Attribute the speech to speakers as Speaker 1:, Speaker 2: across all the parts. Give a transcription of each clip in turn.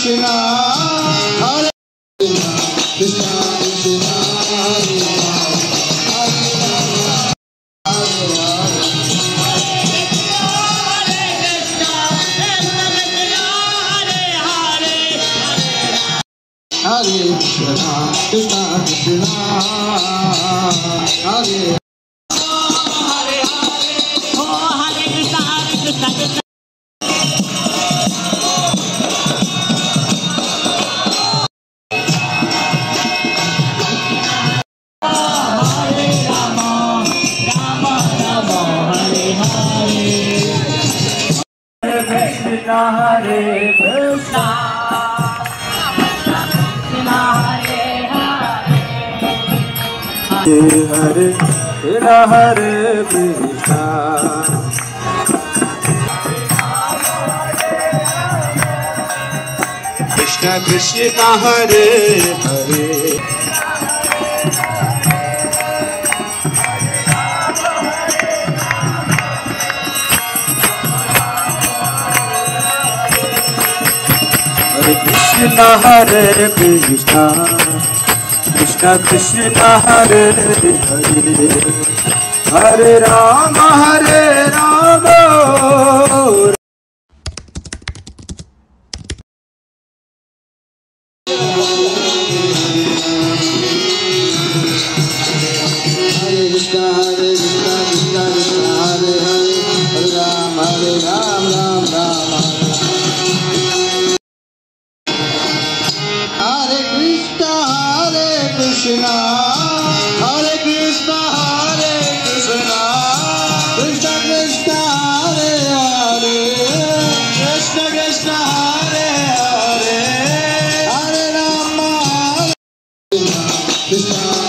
Speaker 1: Krishna, Hare Krishna, Krishna Hare Hare Krishna, Krishna Krishna, Hare Hare Krishna, Hare Krishna, Krishna Krishna, Hare Hare, Hare Krishna, Hare Krishna, Krishna Krishna, Hare Hare, Hare Rama, Hare Rama. Hare Krishna, Hare Krishna, Krishna Krishna, Hare Hare, Hare Rama, Hare Rama, Ram Rama. Hare Krishna, Hare Krishna, Hare Krishna, Hare Krishna, Krishna Krishna, Hare Hare, Krishna Krishna, Hare Hare, Hare Rama, Hare Krishna, Krishna,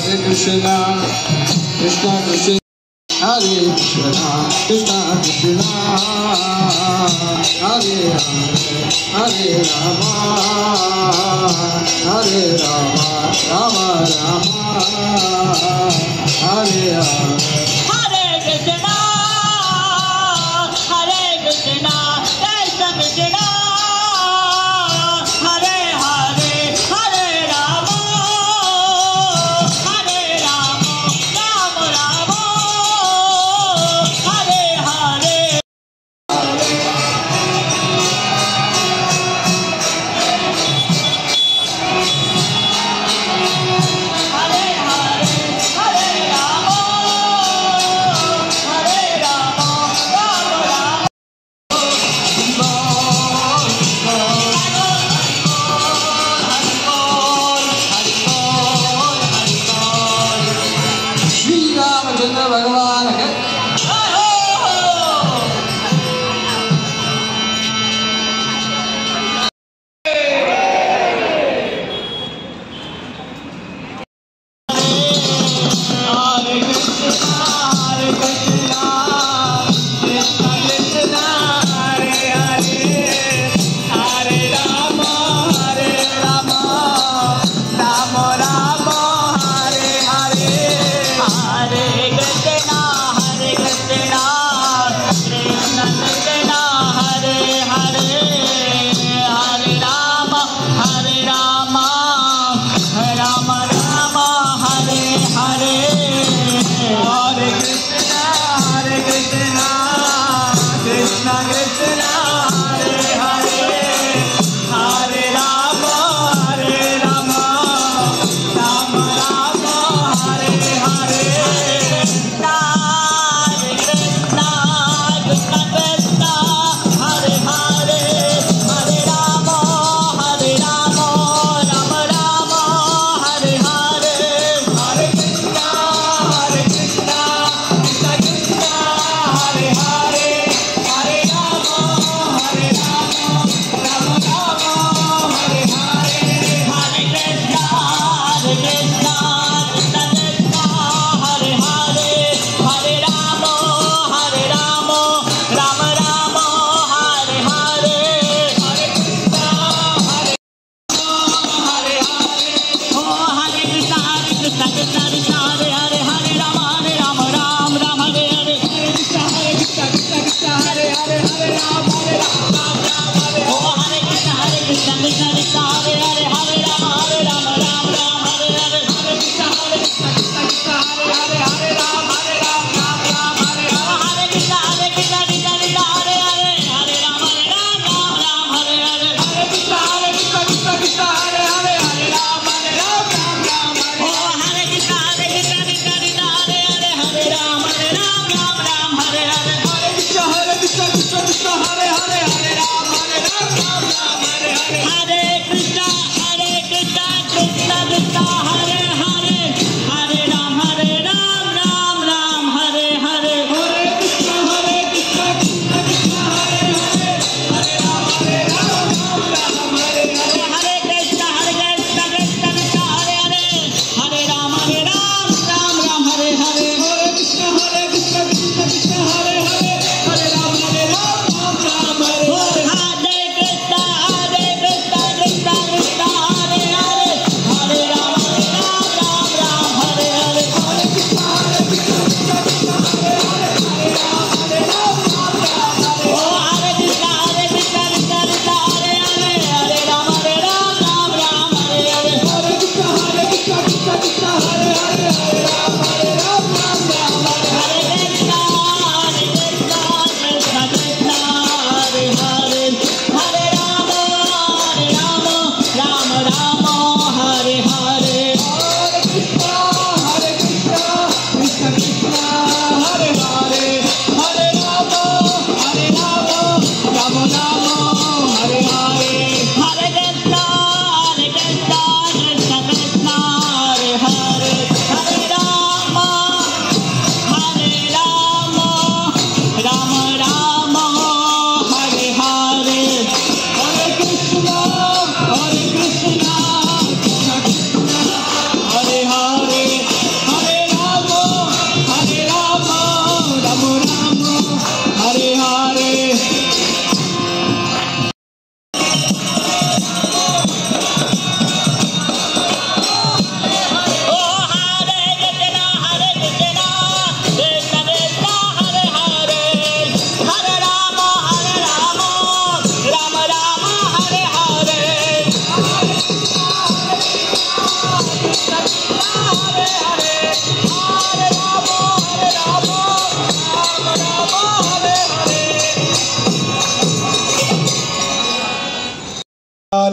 Speaker 1: Hare Krishna, Krishna Krishna, Hare Krishna, Krishna Krishna, Hare Hare, Hare Rama, Hare Rama, Rama Rama, Hare Hare. Hare Krishna, Hare Krishna, Krishna Krishna. Hare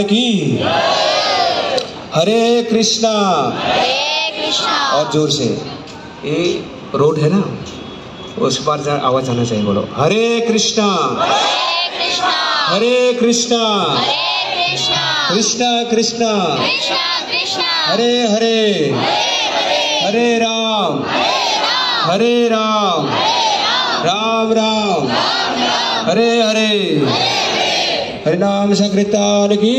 Speaker 1: लाल की। हरे कृष्णा। और जोर से, ये road है ना, उस पार आवाज आना चाहिए। बोलो हरे कृष्णा। हरे कृष्णा। कृष्णा कृष्णा हरे हरे। हरे राम राम राम हरे हरे। हरे नाम संकीर्तन की।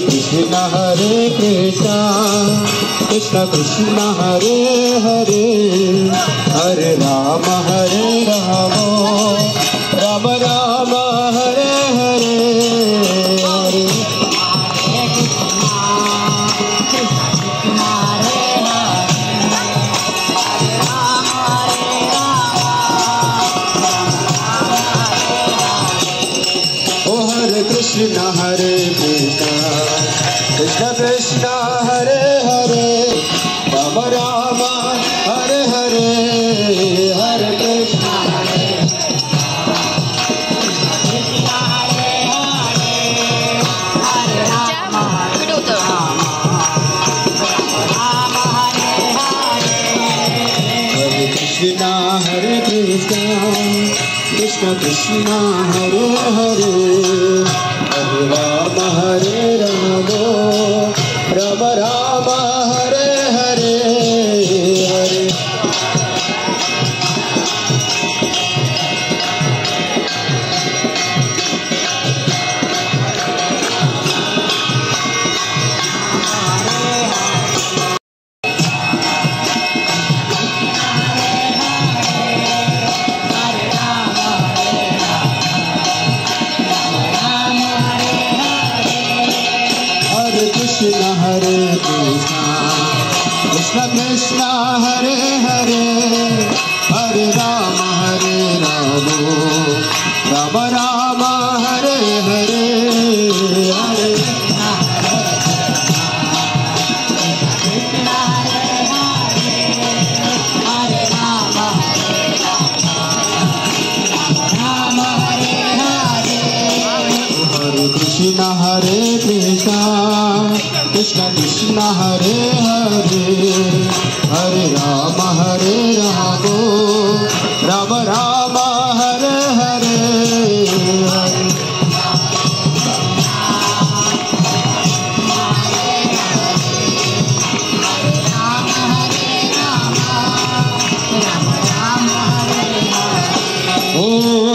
Speaker 1: कृष्ण हरे कृष्णा कृष्ण कृष्ण हरे हरे हरे राम राम राम हरे हरे। हरे ओ हरे कृष्ण हरे कृष्ण कृष्ण कृष्ण हरे हरे राम राम हरे हरे। हरे कृष्ण कृष्ण हरे कृष्ण कृष्ण कृष्ण हरे हरे हरे राम राम राम हरे हरे। हरे कृष्ण हरे कृष्ण कृष्ण कृष्ण हरे हरे हरे राम राम राम हरे हरे। हरे कृष्ण हरे कृष्ण कृष्ण कृष्ण हरे हरे हरे राम राम राम हरे हरे। हरे ओ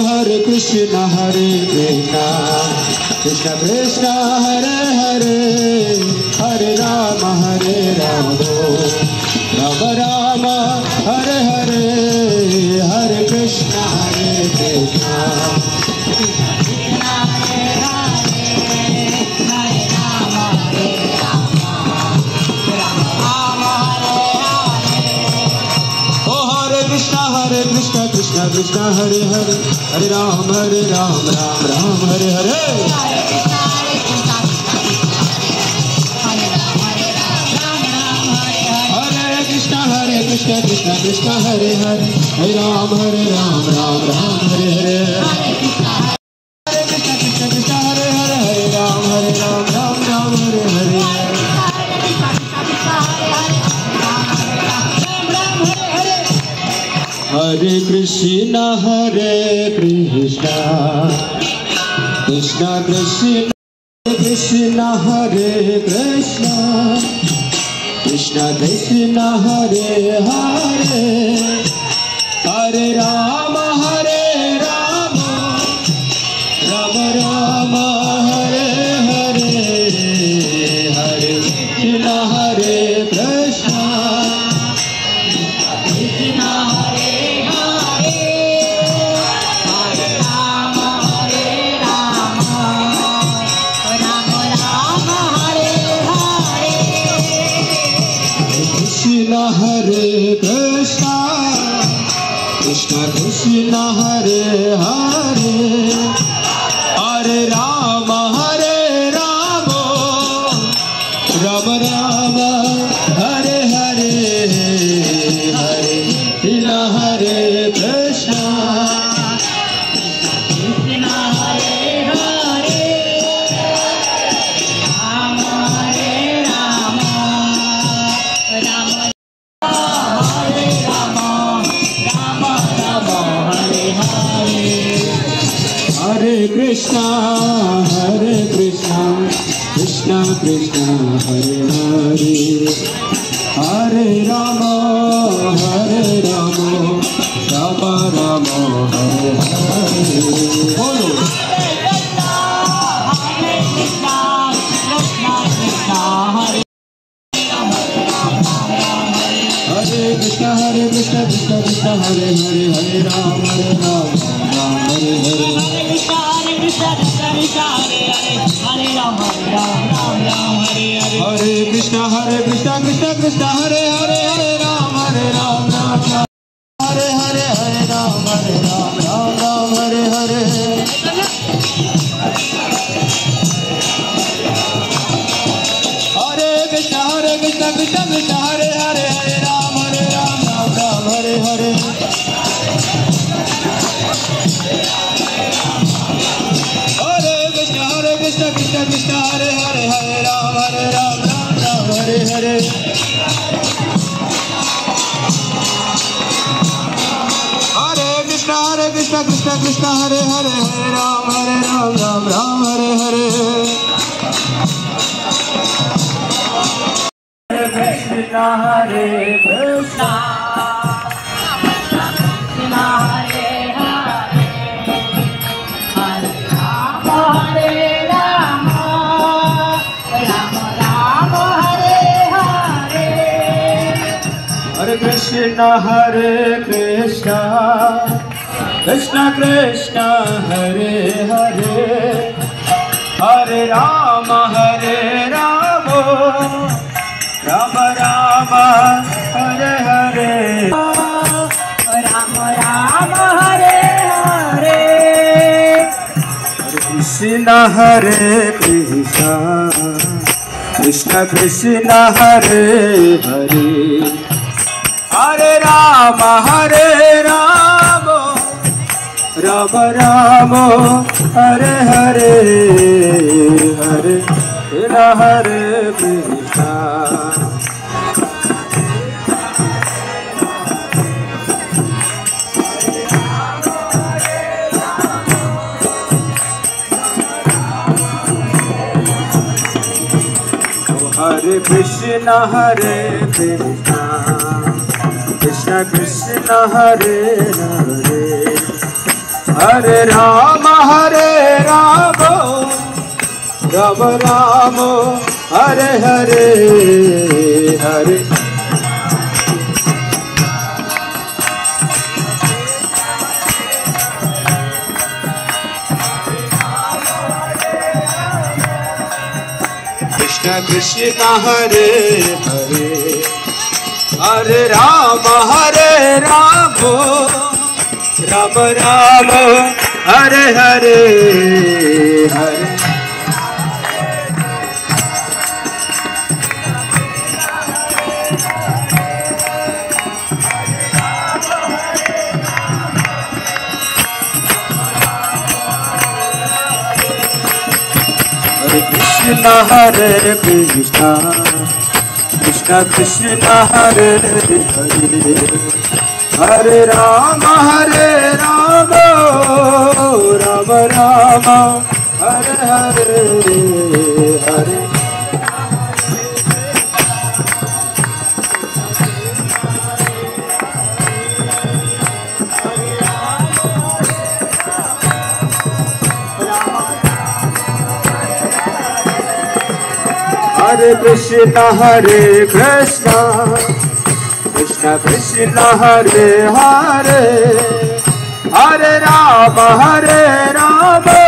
Speaker 1: हरे कृष्ण हरे कृष्ण कृष्ण कृष्ण हरे हरे हरे राम राम हरे हरे। हरे कृष्ण हरे कृष्ण ओ हरे कृष्ण कृष्ण कृष्ण हरे हरे हरे राम राम राम हरे हरे। कृष्ण कृष्ण कृष्ण हरे हरे हरे राम राम राम हरे हरे। हरे कृष्ण कृष्ण कृष्ण हरे हरे हरे राम राम राम हरे हरे। हरे कृष्ण कृष्ण कृष्ण हरे कृष्ण कृष्ण कृष्ण हरे हरे हरे राम राम राम हरे हरे। हरे कृष्ण हरे कृष्ण कृष्ण हरे हरे हरे राम राम राम हरे हरे। कृष्ण हरे Krishna Krishna Krishna Hare Hare Hare Ram Hare Krishna, Krishna Krishna, Hare Hare, Hare Rama, Rama Rama, Hare Hare. Bolo. Krishna, Krishna Krishna, Hare Hare, Hare Ram, Ram Hare Hare. Hare Krishna, Krishna Krishna, Hare Hare, Hare Ram, Ram Hare Hare, Hare Ram, Ram Hare Hare. Hare Krishna, Krishna Krishna, Hare Hare, Hare Ram, Ram Hare Hare. Krishna Krishna, Hare Hare, Hare Ram, Ram Hare Hare. Hare Krishna, Krishna Krishna, Hare Hare, Hare Ram, Ram Hare Hare. Hare Krishna, Hare Krishna, Krishna Hare Krishna, Krishna Krishna Hare Hare, Hare Rama Rama Rama Hare Hare, Rama Rama Hare Hare. Krishna Hare Krishna, Krishna Krishna Hare Hare, Hare Rama Rama Rama Hare Hare, Hare Krishna, Hare Krishna. Hare Krishna, Hare Krishna, Krishna Krishna, Hare Hare, Hare Rama Rama Rama Hare Hare, Hare. Krishna Krishna, Hare Hare, Hare Rama Rama Rama Hare Hare, Hare. Hare Krishna, Hare Krishna, Krishna Krishna, Hare Hare, Hare Rama Rama Rama Hare Hare, Hare. Hare Krishna, Hare Krishna, Krishna Krishna, Hare Hare, Hare Rama Rama.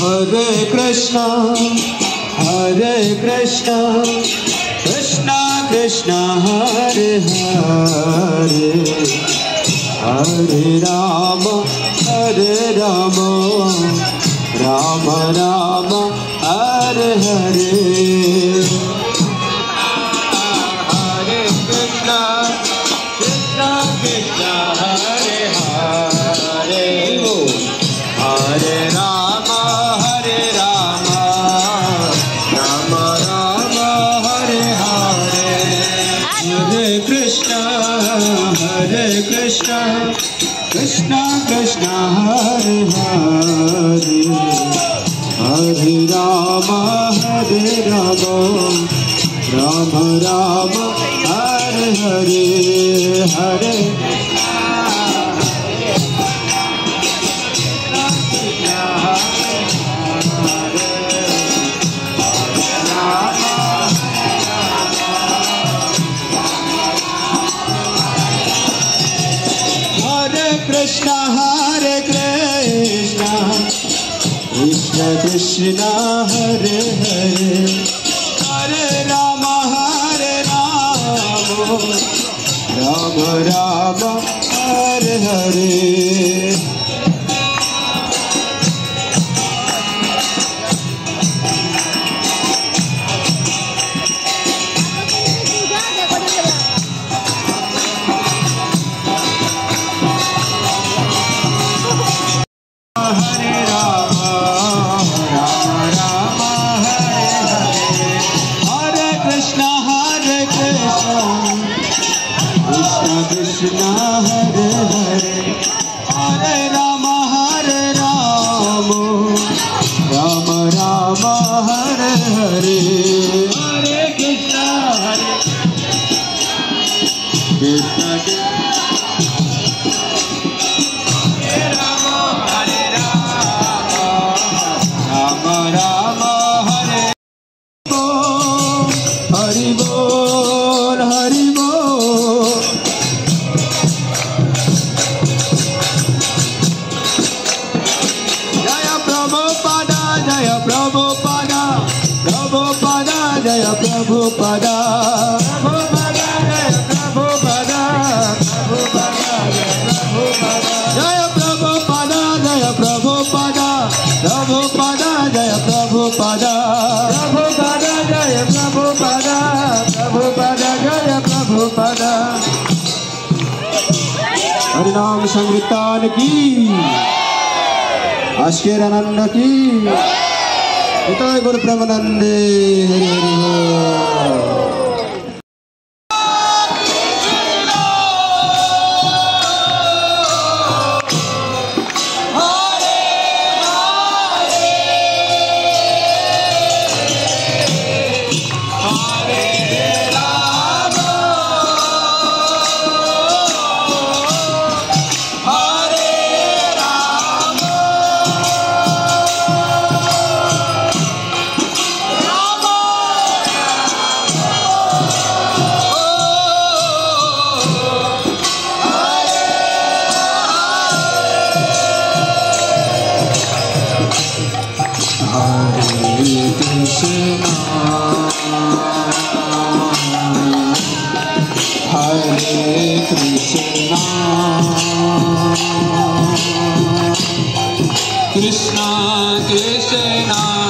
Speaker 1: Hare Krishna, Hare Krishna, Krishna Krishna, Hare Hare, Hare Rama Rama Rama, Hare Hare. Hare Krishna, Krishna Krishna, Hare Hare, Hare Rama Krishna Krishna Hare Hare Hare Rama Rama Rama Hare Hare Hare Krishna Hare Krishna Krishna Krishna Hare Hare Hare Rama Rama Rama Hare Hare Krishna Hare Hare Hare Rama Rama Rama Hare Hare Hare Krishna Krishna Hare Rama Rama Rama Hare Hari Bol Hari Bol Prabhupada, Jaya Prabhupada, Prabhupada, Jaya Prabhupada, Jaya Prabhupada, Prabhupada, Jaya Prabhupada, Prabhupada, Jaya Prabhupada, Prabhupada, Jaya Prabhupada. Harinam Sankirtan ki, Ashker Ananda ki. Jai Guru Premanande. Hare Krishna Krishna